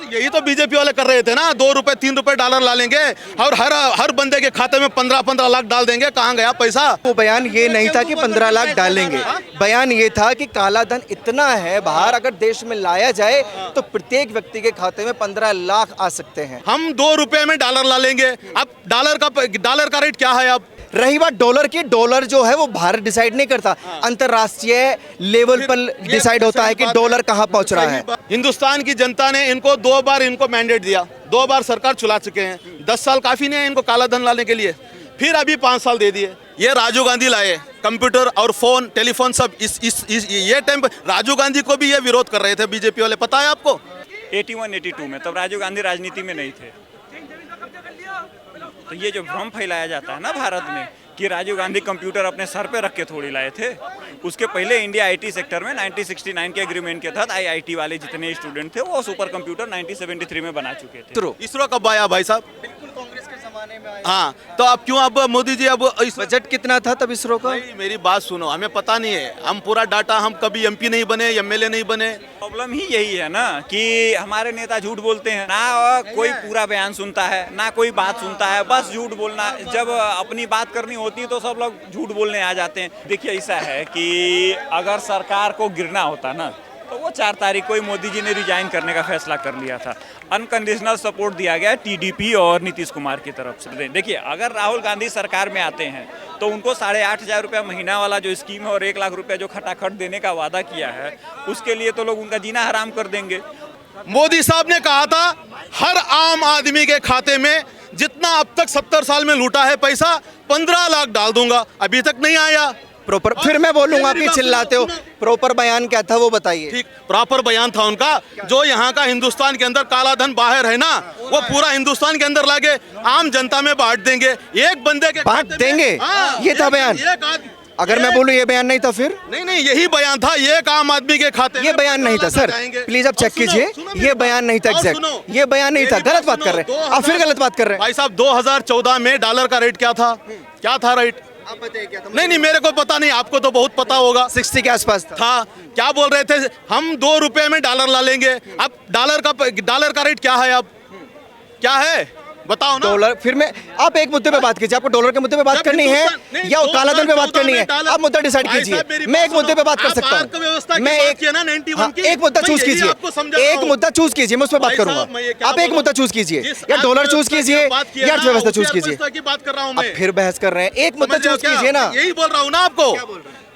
यही तो बीजेपी वाले कर रहे थे ना, 2 रुपए 3 रुपए डॉलर ला लेंगे और हर बंदे के खाते में 15-15 लाख डाल देंगे। कहाँ गया पैसा? वो बयान ये नहीं था कि 15 लाख डालेंगे, बयान ये था कि काला धन इतना है बाहर, अगर देश में लाया जाए तो प्रत्येक व्यक्ति के खाते में 15 लाख आ सकते हैं। हम 2 रुपए में डॉलर ला लेंगे। अब डॉलर का रेट क्या है? अब रही बात डॉलर की, डॉलर जो है वो भारत डिसाइड नहीं करता, अंतरराष्ट्रीय लेवल पर डिसाइड होता है कि डॉलर कहाँ पहुंच रहा है। हिंदुस्तान की जनता ने इनको 2 बार मैंडेट दिया, 2 बार सरकार चुला चुके हैं। 10 साल काफी नहीं है इनको काला धन लाने के लिए, फिर अभी 5 साल दे दिए। ये राजीव गांधी लाए कंप्यूटर और फोन टेलीफोन सब ये टाइम राजीव गांधी को भी ये विरोध कर रहे थे बीजेपी वाले, पता है आपको? 81-82 में, तब राजीव गांधी राजनीति में नहीं थे। तो ये जो भ्रम फैलाया जाता है ना भारत में कि राजीव गांधी कंप्यूटर अपने सर पे रख के थोड़ी लाए थे, उसके पहले इंडिया आईटी सेक्टर में 1969 के एग्रीमेंट के तहत आईआईटी वाले जितने स्टूडेंट थे वो सुपर कंप्यूटर 1973 में बना चुके थे। इसरो कब आया भाई साहब? बिल्कुल कांग्रेस के जमाने में आया। हाँ, तो अब क्यों अब मोदी जी अब बजट कितना था तब इसरो का? मेरी बात सुनो, हमें पता नहीं है, हम पूरा डाटा, हम कभी एमपी नहीं बने, एमएलए नहीं बने। प्रॉब्लम ही यही है ना कि हमारे नेता झूठ बोलते हैं ना, कोई पूरा बयान सुनता है ना कोई बात सुनता है, बस झूठ बोलना। जब अपनी बात करनी होती है तो सब लोग झूठ बोलने आ जाते हैं। देखिए ऐसा है कि अगर सरकार को गिरना होता ना तो वो 4 तारीख को ही मोदी जी ने रिजाइन करने का फैसला कर लिया था। अनकंडीशनल सपोर्ट दिया गया टीडीपी और नीतीश कुमार की तरफ से। देखिए अगर राहुल गांधी सरकार में आते हैं तो उनको 8,500 रुपया महीना वाला जो स्कीम है और 1 लाख रुपया जो खटाखट देने का वादा किया है, उसके लिए तो लोग उनका जीना हराम कर देंगे। मोदी साहब ने कहा था हर आम आदमी के खाते में जितना अब तक 70 साल में लूटा है पैसा 15 लाख डाल दूंगा, अभी तक नहीं आया। प्रॉपर, फिर मैं बोलूंगा आप चिल्लाते हो, प्रॉपर बयान क्या था वो बताइए। ठीक, प्रॉपर बयान था उनका, जो यहाँ का हिंदुस्तान के अंदर काला धन बाहर है ना, वो पूरा हिंदुस्तान के अंदर लाके आम जनता में बांट देंगे, एक बंदे के बांट देंगे। ये था बयान। अगर मैं बोलूं ये बयान नहीं था फिर? नहीं, यही बयान था, एक आम आदमी के खाते। ये बयान नहीं था सर, प्लीज आप चेक कीजिए, ये बयान नहीं था एग्जैक्ट, ये बयान नहीं था। गलत बात कर रहे हैं आप, फिर गलत बात कर रहे हैं भाई साहब। 2014 में डॉलर का रेट क्या था? क्या था रेट? आप बताइए क्या था? नहीं, मेरे को पता नहीं, आपको तो बहुत पता होगा। 60 के आसपास था। क्या बोल रहे थे? हम 2 रुपए में डॉलर ला लेंगे। अब डॉलर का रेट क्या है? अब क्या है बताओ ना। डॉलर, फिर मैं, आप एक मुद्दे पे बात कीजिए, आपको डॉलर के मुद्दे पे बात करनी है या काला धन पे बात करनी है? आप मुद्दा डिसाइड कीजिए, मैं एक मुद्दे पे बात कर सकता हूँ। मैं एक मुद्दा चूज कीजिए, एक मुद्दा चूज कीजिए, मैं उस पर बात करूंगा। आप एक मुद्दा चूज कीजिए, या डॉलर चूज कीजिए या अर्थव्यवस्था चूज कीजिए। बात कर रहा हूँ मैं, फिर बहस कर रहे हैं, एक मुद्दा चूज कीजिए ना। यही बोल रहा हूँ ना आपको।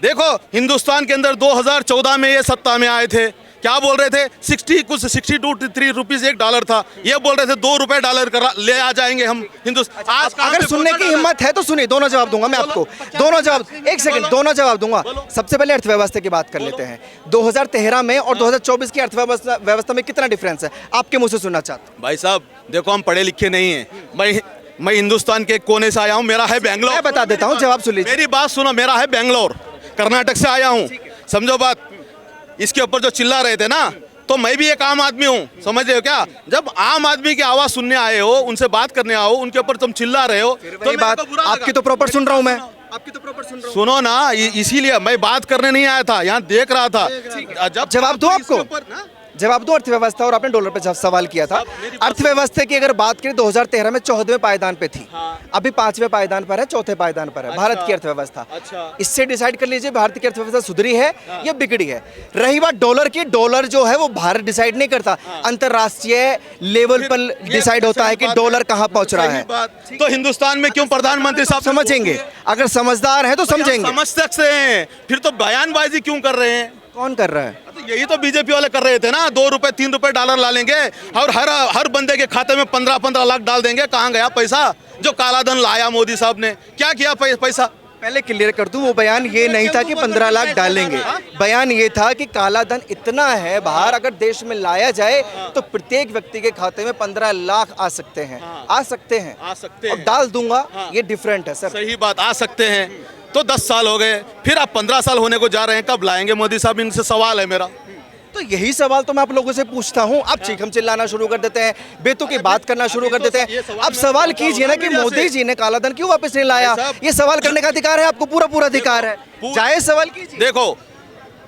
देखो हिंदुस्तान के अंदर 2014 में ये सत्ता में आए थे, क्या बोल रहे थे? 62-63 रुपीज एक डॉलर था, ये बोल रहे थे 2 रुपए डॉलर ले आ जाएंगे हम हिंदुस्तान। आज अगर सुनने की हिम्मत है तो सुनिए, दोनों जवाब दूंगा मैं आपको, दोनों जवाब, एक सेकंड, दोनों जवाब दूंगा। सबसे पहले अर्थव्यवस्था की बात कर लेते हैं। 2013 में और 2024 की अर्थव्यवस्था में कितना डिफरेंस है, आपके मुंह से सुनना चाहता हूं। भाई साहब देखो, हम पढ़े लिखे नहीं है, मैं हिंदुस्तान के कोने से आया हूँ, मेरा है बैंगलोर। मैं बता देता हूँ, जवाब सुन लीजिए। मेरी बात सुनो, मेरा है बैंगलोर, कर्नाटक से आया हूँ, समझो बात। इसके ऊपर जो चिल्ला रहे थे ना, तो मैं भी एक आम आदमी हूँ, समझ रहे हो क्या? जब आम आदमी की आवाज सुनने आए हो, उनसे बात करने आओ, उनके ऊपर तुम चिल्ला रहे हो, तो बात आपकी तो प्रॉपर सुन रहा हूँ मैं, आपकी तो प्रॉपर सुन रहा हूँ। सुनो ना, इसीलिए मैं बात करने नहीं आया था, यहाँ देख रहा था। जब जवाब दो, आपको जवाब दो अर्थव्यवस्था, और आपने डॉलर पे सवाल किया था। अर्थव्यवस्था की अगर बात करें 2013 में 14वें पायदान पे थी, अभी 5वें पायदान पर है, 4थे पायदान पर है भारत की अर्थव्यवस्था। इससे डिसाइड कर लीजिए भारत की अर्थव्यवस्था सुधरी है या बिगड़ी है। रही बात डॉलर की, डॉलर जो है वो भारत डिसाइड नहीं करता, अंतरराष्ट्रीय लेवल पर डिसाइड होता है कि डॉलर कहाँ पहुंच रहा है। तो हिंदुस्तान में क्यों प्रधानमंत्री साहब समझेंगे? अगर समझदार है तो समझेंगे। समझ सकते हैं, फिर तो बयानबाजी क्यों कर रहे हैं? कौन कर रहा है? यही तो बीजेपी वाले कर रहे थे ना, 2 रुपए 3 रुपए डॉलर ला लेंगे और हर बंदे के खाते में 15-15 लाख डाल देंगे। कहाँ गया पैसा जो काला धन लाया मोदी साहब ने? क्या किया पैसा? पहले क्लियर कर दूं, वो बयान ये नहीं था कि 15 लाख डालेंगे, बयान ये था कि काला धन इतना है बाहर, अगर देश में लाया जाए तो प्रत्येक व्यक्ति के खाते में 15 लाख आ सकते हैं, आ सकते हैं, और डाल दूंगा, ये डिफरेंट है सर। सही बात, आ सकते हैं। तो 10 साल हो गए, फिर अब 15 साल होने को जा रहे हैं, कब लाएंगे मोदी साहब? इनसे सवाल है मेरा। तो यही सवाल तो मैं आप लोगों से पूछता हूँ। आप चीखम चिल्लाना शुरू कर देते हैं, बेतु की बात करना शुरू कर देते हैं। अब सवाल कीजिए ना कि मोदी जी ने काला धन क्यों वापस नहीं लाया? ये सवाल करने का अधिकार है आपको, पूरा अधिकार है, जायज सवाल कीजिए। देखो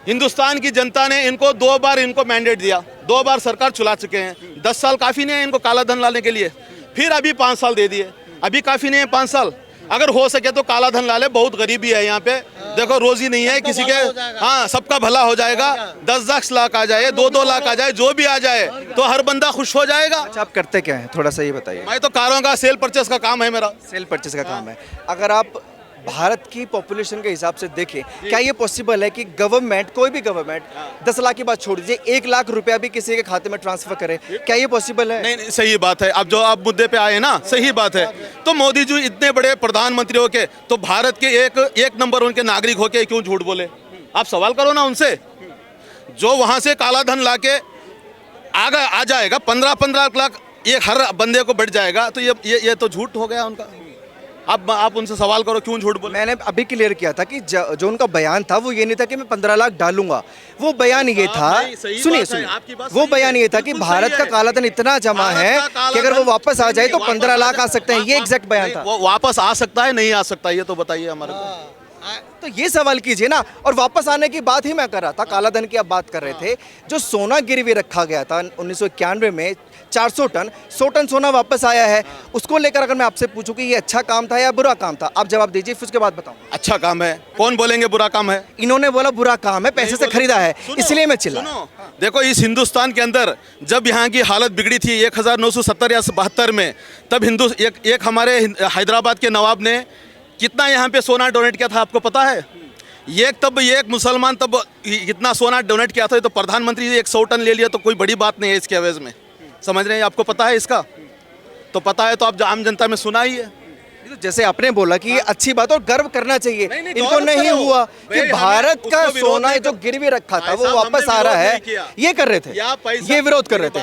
हिंदुस्तान की जनता ने इनको 2 बार इनको मैंडेट दिया, 2 बार सरकार चला चुके हैं। 10 साल काफ़ी नहीं है इनको काला धन लाने के लिए, फिर अभी 5 साल दे दिए। अभी काफ़ी नहीं है 5 साल, अगर हो सके तो काला धन ला ले। बहुत गरीबी है यहाँ पे, देखो रोजी नहीं है किसी के। हाँ, सबका भला हो जाएगा। 10-10 लाख आ जाए, 2-2 लाख आ जाए, जो भी आ जाए तो हर बंदा खुश हो जाएगा। अच्छा, आप करते क्या हैं, थोड़ा सा ये बताइए। मैं तो कारों का सेल परचेस का काम है मेरा। सेल परचेस का काम है। अगर आप भारत की पॉपुलेशन के हिसाब से देखें, क्या ये पॉसिबल है कि गवर्नमेंट, कोई भी गवर्नमेंट 10 लाख की बात छोड़ दीजिए, 1 लाख रुपया भी किसी के खाते में ट्रांसफर करे? क्या ये पॉसिबल है? नहीं, सही बात है। अब जो आप मुद्दे पे आए ना, सही बात है। तो मोदी जी इतने बड़े प्रधानमंत्री होके, तो भारत के एक नंबर उनके नागरिक होके क्यों झूठ बोले? आप सवाल करो ना उनसे। जो वहां से काला धन लाके आ जाएगा, 15-15 लाख एक हर बंदे को बढ़ जाएगा, तो ये तो झूठ हो गया उनका। अब आप उनसे सवाल करो क्यों झूठ बोले। मैंने अभी क्लियर किया था कि जो उनका बयान था वो ये नहीं था कि मैं 15 लाख डालूंगा। वो बयान ये था, सुनिए, वो बयान ये था कि भारत का कालाधन इतना जमा है कि अगर वो वापस आ जाए तो 15 लाख आ सकते हैं। ये एग्जैक्ट बयान था। वो वापस आ सकता है, नहीं आ सकता, ये तो बताइए हमारे को। तो ये सवाल कीजिए ना। और वापस आने की बात ही मैं कर रहा था, कालाधन की आप बात कर रहे थे। जो सोना गिरवी रखा गया था 1991 में 400 टन, 100 टन सोना वापस आया है। उसको लेकर अगर मैं आपसे पूछूं कि ये अच्छा काम था या बुरा काम था, आप जवाब दीजिए, फिर उसके बाद बताऊं। अच्छा काम है, कौन बोलेंगे बुरा काम है? इन्होंने बोला बुरा काम है, पैसे से खरीदा है, इसलिए मैं चिल्ला। देखो, इस हिंदुस्तान के अंदर जब यहाँ की हालत बिगड़ी थी 1970 या 72 में, तब एक हमारे हैदराबाद के नवाब ने कितना यहाँ पे सोना डोनेट किया था, आपको पता है? एक मुसलमान तब इतना सोना डोनेट किया था, तो प्रधानमंत्री 100 टन ले लिया, तो कोई बड़ी बात नहीं है इसके एवज में। समझ रहे हैं? आपको पता है इसका? तो पता है तो आप आम जनता में सुना ही है। जैसे आपने बोला कि ये अच्छी बात और गर्व करना चाहिए, इनको नहीं हुआ कि भारत का सोना जो गिरवी रखा था वो वापस आ रहा है, ये कर रहे थे, ये विरोध कर रहे थे,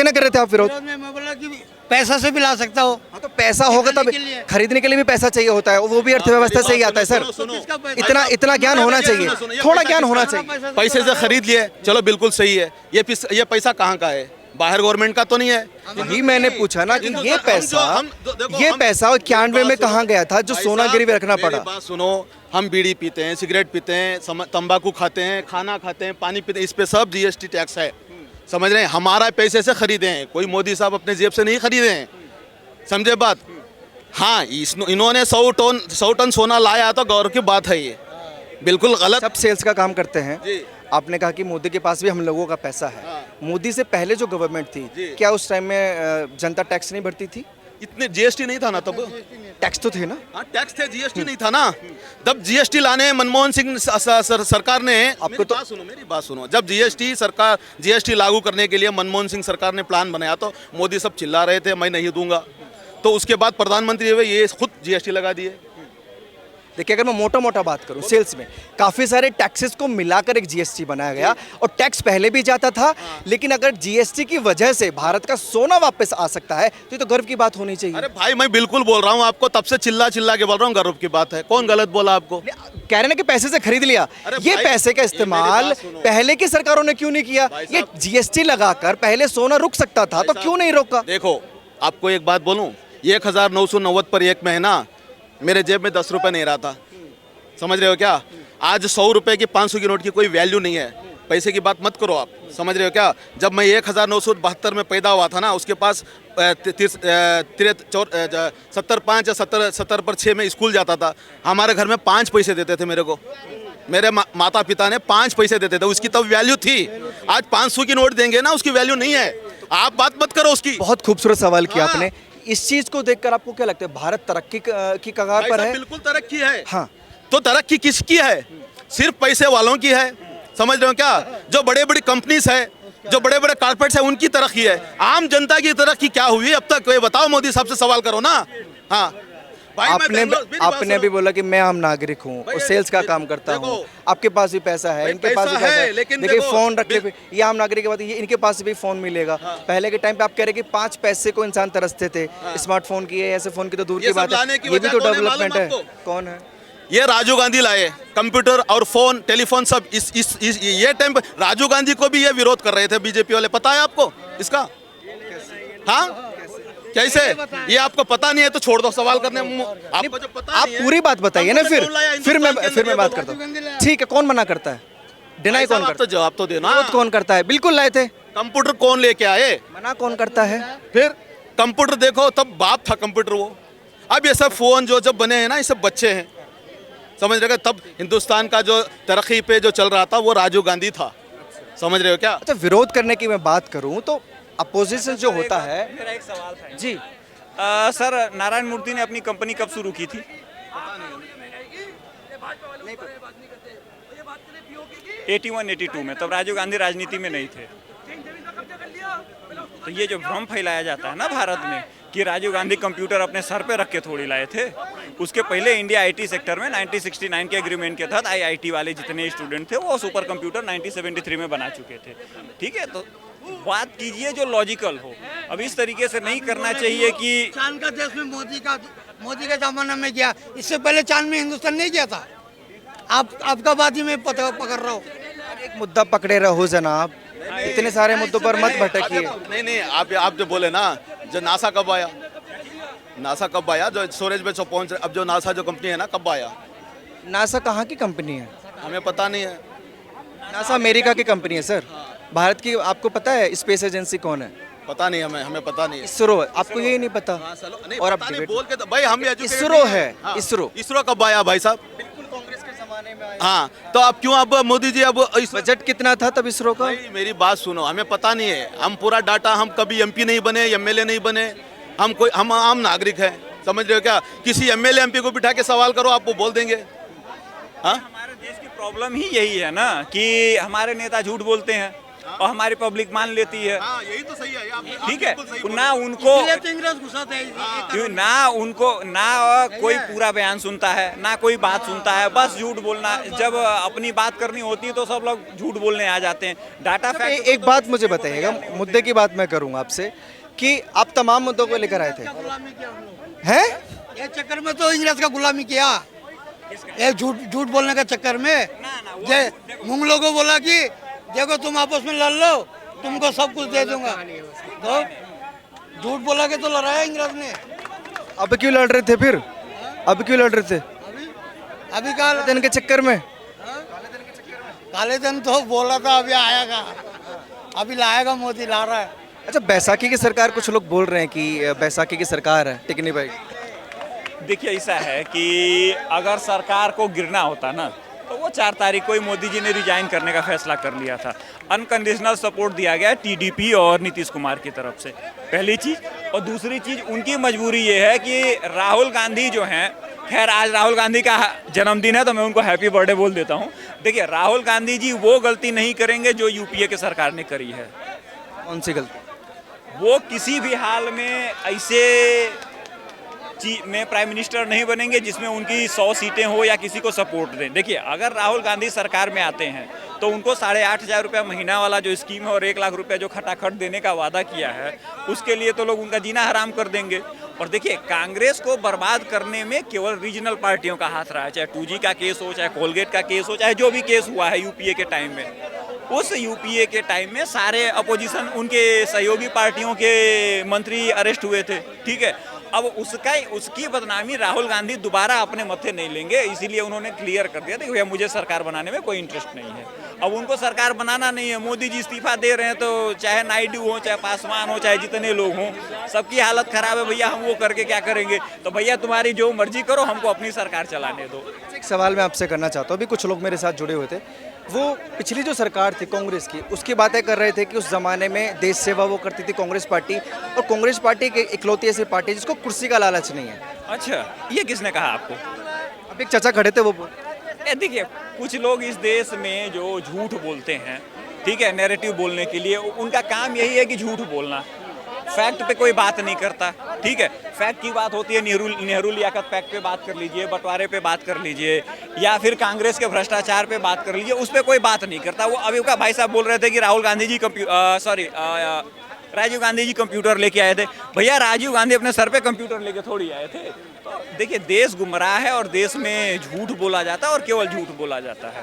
ना कर रहे थे आप विरोध? मैं बोला कि पैसा से भी ला सकता हो। हाँ, तो पैसा होगा तब खरीदने के लिए भी पैसा चाहिए होता है, वो भी अर्थव्यवस्था से ही आता है सर। इतना ज्ञान होना चाहिए, थोड़ा ज्ञान होना चाहिए। पैसे से खरीद लिए, चलो बिल्कुल सही है। ये पैसा कहाँ का है? बाहर गवर्नमेंट का तो नहीं है। यही मैंने पूछा ना कि ये पैसा 91 में कहाँ गया था जो सोना गिरवी रखना पड़ा? बात सुनो, हम बीड़ी पीते हैं, सिगरेट पीते हैं, तंबाकू खाते हैं, खाना खाते हैं, पानी पीते हैं, इस पे सब जीएसटी टैक्स है। समझ रहे हैं? हमारा पैसे से खरीदे हैं, कोई मोदी साहब अपने जेब से नहीं खरीदे हैं। समझे बात? हाँ, इन्होंने 100 टन सोना लाया तो गौरव की बात है, ये बिल्कुल गलत। सब सेल्स का काम करते हैं। आपने कहा कि मोदी के पास भी हम लोगों का पैसा है। मोदी से पहले जो गवर्नमेंट थी, क्या उस टाइम में जनता टैक्स नहीं भरती थी? इतने जीएसटी नहीं था ना तब। टैक्स तो थे ना? हाँ, टैक्स थे, जीएसटी नहीं था ना तब। जीएसटी लाने मनमोहन सिंह सरकार ने, आपको तो मेरी बात सुनो, जब जीएसटी लागू करने के लिए मनमोहन सिंह सरकार ने प्लान बनाया तो मोदी सब चिल्ला रहे थे मैं नहीं दूंगा, तो उसके बाद प्रधानमंत्री हुए, ये खुद जीएसटी लगा दिए। देखिए, अगर मैं मोटा बात करूं, सेल्स में काफ़ी सारे टैक्सेस को मिलाकर एक जीएसटी बनाया गया, और टैक्स पहले भी जाता था। लेकिन अगर जीएसटी की वजह से भारत का सोना वापस आ सकता है तो ये तो गर्व की बात होनी चाहिए। अरे भाई, मैं बिल्कुल बोल रहा हूँ आपको, तब से चिल्ला के बोल रहा हूँ, गर्व की बात है। कौन गलत बोला आपको? कह रहे हैं कि पैसे से खरीद लिया। ये पैसे का इस्तेमाल पहले की सरकारों ने क्यों नहीं किया? ये जीएसटी लगाकर पहले सोना रुक सकता था, तो क्यों नहीं रोका? देखो, आपको एक बात बोलूँ, 1990 पर एक महीना मेरे जेब में 10 रुपये नहीं रहा था। समझ रहे हो क्या? आज 100 रुपये की 500 की नोट की कोई वैल्यू नहीं है। पैसे की बात मत करो आप। समझ रहे हो क्या? जब मैं 1972 में पैदा हुआ था ना, उसके पास 75 या 70 पर 6 में स्कूल जाता था। हमारे घर में 5 पैसे देते थे मेरे को, मेरे माता पिता ने 5 पैसे देते थे, उसकी तब वैल्यू थी। आज 500 की नोट देंगे ना, उसकी वैल्यू नहीं है। आप बात मत करो उसकी। बहुत खूबसूरत सवाल किया आपने। इस चीज को देखकर आपको क्या लगता है, भारत तरक्की की कगार पर है? बिल्कुल तरक्की है। हाँ, तो तरक्की किसकी है? सिर्फ पैसे वालों की है। समझ रहे हो क्या? जो बड़े बड़ी कंपनीज है, जो बड़े बड़े कारपोरेट्स है, उनकी तरक्की है। आम जनता की तरक्की क्या हुई अब तक? कोई बताओ, मोदी साहब से सवाल करो ना। हाँ भाई, आपने भी बोला कि मैं आम नागरिक हूँ और सेल्स का काम करता हूँ। आपके पास भी पैसा है, इनके पास भी पैसा है, लेकिन देखिए फोन रखे हुए, ये आम नागरिक की बात है, ये इनके पास भी फोन मिलेगा। पहले के टाइम पे आप कह रहे कि 5 पैसे को इंसान तरसते थे, स्मार्टफोन की है, ऐसे फोन की तो दूर की बात है। ये भी तो डेवलपमेंट है। कौन है? ये राजीव गांधी लाए कंप्यूटर और फोन, टेलीफोन सब। ये टाइम पे राजीव गांधी को भी ये विरोध कर रहे थे बीजेपी वाले। पता है आपको इसका? हाँ, कैसे? ये आपको पता नहीं है तो छोड़ दो सवाल करने। आपको जो पता आप पूरी बात बताइए ना, फिर मैं बात करता हूँ। ठीक है, कौन मना करता है? डिनाई कौन आप करता तो जवाब तो देना। विरोध कौन करता है? बिल्कुल लाए थे। कंप्यूटर कौन लेके आए? मना कौन करता है? फिर कंप्यूटर देखो, तब बाप था कंप्यूटर वो। अब ये सब फोन जो जब बने हैं ना, ये सब बच्चे हैं, समझ रहे हो? तब हिंदुस्तान का जो तरक्की पे जो चल रहा था वो राजीव गांधी था, समझ रहे हो क्या? अच्छा, विरोध करने की मैं बात करूं तो अपोजिशन जो होता है। मेरा एक सवाल था जी, सर, नारायण मूर्ति ने अपनी कंपनी कब शुरू की थी? 81-82 में, तब राजीव गांधी राजनीति में नहीं थे। तो ये जो भ्रम फैलाया जाता है ना भारत में कि राजीव गांधी कंप्यूटर अपने सर पे रख के थोड़ी लाए थे, उसके पहले इंडिया आईटी सेक्टर में 1969 के एग्रीमेंट के तहत आईआईटी वाले जितने स्टूडेंट थे वो सुपर कंप्यूटर 1973 में बना चुके थे। ठीक है, तो बात कीजिए जो लॉजिकल हो। अब इस तरीके से नहीं करना चाहिए कि चांद का देश में मोदी का जमाना में गया, इससे पहले चांद में हिंदुस्तान नहीं गया था। आपका बात ही मैं पकड़ रहा हूँ। एक मुद्दा पकड़े रहो जनाब, इतने सारे मुद्दों पर मत भटकिए। नहीं, आप जो बोले ना, जो नासा कब आया, जो स्टोरेज में पहुंच, अब जो नासा जो कंपनी है ना, कब आया? नासा कहाँ की कंपनी है? हमें पता नहीं है। नासा अमेरिका की कंपनी है सर। भारत की आपको पता है स्पेस एजेंसी कौन है? पता नहीं, हमें पता नहीं है। इसरो है, आपको यही नहीं पता? और अब नहीं, बोल के तो भाई हम इसरो है। इसरो कब आया भाई साहब? बिल्कुल कांग्रेस के जमाने में आया। हाँ, तो अब क्यों अब मोदी जी अब बजट कितना था तब इसरो का? भाई मेरी बात सुनो, हमें पता नहीं है। हम पूरा डाटा, हम कभी एमपी नहीं बने, एमएलए नहीं बने, हम आम नागरिक हैं, समझ रहे हो क्या? किसी एमएलए एमपी को बिठा के सवाल करो, आपको बोल देंगे। हाँ, हमारे देश की प्रॉब्लम ही यही है ना कि हमारे नेता झूठ बोलते हैं और हमारी पब्लिक मान लेती है। यही तो सही है। ठीक है, ना उनको ना कोई पूरा बयान सुनता है, ना कोई बात सुनता है, बस झूठ बोलना। जब अपनी बात करनी होती है तो सब लोग झूठ बोलने आ जाते हैं। Data fact. एक बात मुझे बताइएगा, मुद्दे की बात मैं करूंगा आपसे कि आप तमाम मुद्दों को लेकर आए थे हैं? ये चक्कर में तो इंग्लिश का गुलामी किया, ये झूठ बोलने का चक्कर में। मुंगलों को बोला कि देखो तुम आपस में लड़ लो, तुमको सब कुछ दे दूंगा, तो झूठ बोला के तो लड़ाया इंग्रज ने। अब क्यों लड़ रहे थे फिर? अब क्यों लड़ रहे थे? अभी काले दिन के चक्कर में? काले दिन तो बोला था, अभी आएगा, अभी लाएगा, मोदी ला रहा है। अच्छा, बैसाखी की सरकार, कुछ लोग बोल रहे हैं कि बैसाखी की सरकार है, टिकनी भाई। देखिए, ऐसा है कि अगर सरकार को गिरना होता ना तो वो 4 तारीख को ही मोदी जी ने रिजाइन करने का फैसला कर लिया था। अनकंडीशनल सपोर्ट दिया गया टीडीपी और नीतीश कुमार की तरफ से, पहली चीज़। और दूसरी चीज़, उनकी मजबूरी ये है कि राहुल गांधी जो हैं, खैर आज राहुल गांधी का जन्मदिन है तो मैं उनको हैप्पी बर्थडे बोल देता हूँ। देखिए, राहुल गांधी जी वो गलती नहीं करेंगे जो यूपीए की सरकार ने करी है। कौन सी गलती? वो किसी भी हाल में ऐसे में प्राइम मिनिस्टर नहीं बनेंगे जिसमें उनकी 100 सीटें हो या किसी को सपोर्ट दें। देखिए, अगर राहुल गांधी सरकार में आते हैं तो उनको 8,500 रुपया महीना वाला जो स्कीम है और 1 लाख रुपया जो खटाखट देने का वादा किया है, उसके लिए तो लोग उनका जीना हराम कर देंगे। और देखिए, कांग्रेस को बर्बाद करने में केवल रीजनल पार्टियों का हाथ रहा है, चाहे 2G का केस हो, चाहे कोलगेट का केस हो, चाहे जो भी केस हुआ है यूपीए के टाइम में। उस यूपीए के टाइम में सारे अपोजिशन, उनके सहयोगी पार्टियों के मंत्री अरेस्ट हुए थे। ठीक है, अब उसकी बदनामी राहुल गांधी दोबारा अपने मत्थे नहीं लेंगे, इसीलिए उन्होंने क्लियर कर दिया था कि भैया मुझे सरकार बनाने में कोई इंटरेस्ट नहीं है। अब उनको सरकार बनाना नहीं है, मोदी जी इस्तीफा दे रहे हैं तो चाहे नायडू हो, चाहे पासवान हो, चाहे जितने लोग हों, सबकी हालत खराब है। भैया हम वो करके क्या करेंगे? तो भैया तुम्हारी जो मर्जी करो, हमको अपनी सरकार चलाने दो। एक सवाल मैं आपसे करना चाहता हूँ, अभी कुछ लोग मेरे साथ जुड़े हुए थे, वो पिछली जो सरकार थी कांग्रेस की, उसकी बातें कर रहे थे कि उस ज़माने में देश सेवा वो करती थी कांग्रेस पार्टी, और कांग्रेस पार्टी की इकलौती ऐसी पार्टी जिसको कुर्सी का लालच नहीं है। अच्छा, ये किसने कहा आपको? अब एक चाचा खड़े थे, वो देखिए, कुछ लोग इस देश में जो झूठ बोलते हैं, ठीक है, नैरेटिव बोलने के लिए, उनका काम यही है कि झूठ बोलना, फैक्ट पे कोई बात नहीं करता। ठीक है, फैक्ट की बात होती है, नेहरू लियाकत पैक्ट पे बात कर लीजिए, बंटवारे पे बात कर लीजिए, या फिर कांग्रेस के भ्रष्टाचार पे बात कर लीजिए, उस पर कोई बात नहीं करता। वो अभी का भाई साहब बोल रहे थे कि राहुल गांधी जी राजीव गांधी जी कंप्यूटर लेके आए थे। भैया, राजीव गांधी अपने सर पे कंप्यूटर लेके थोड़ी आए थे। तो देखिए, देश गुमराह है और देश में झूठ बोला जाता है और केवल झूठ बोला जाता है।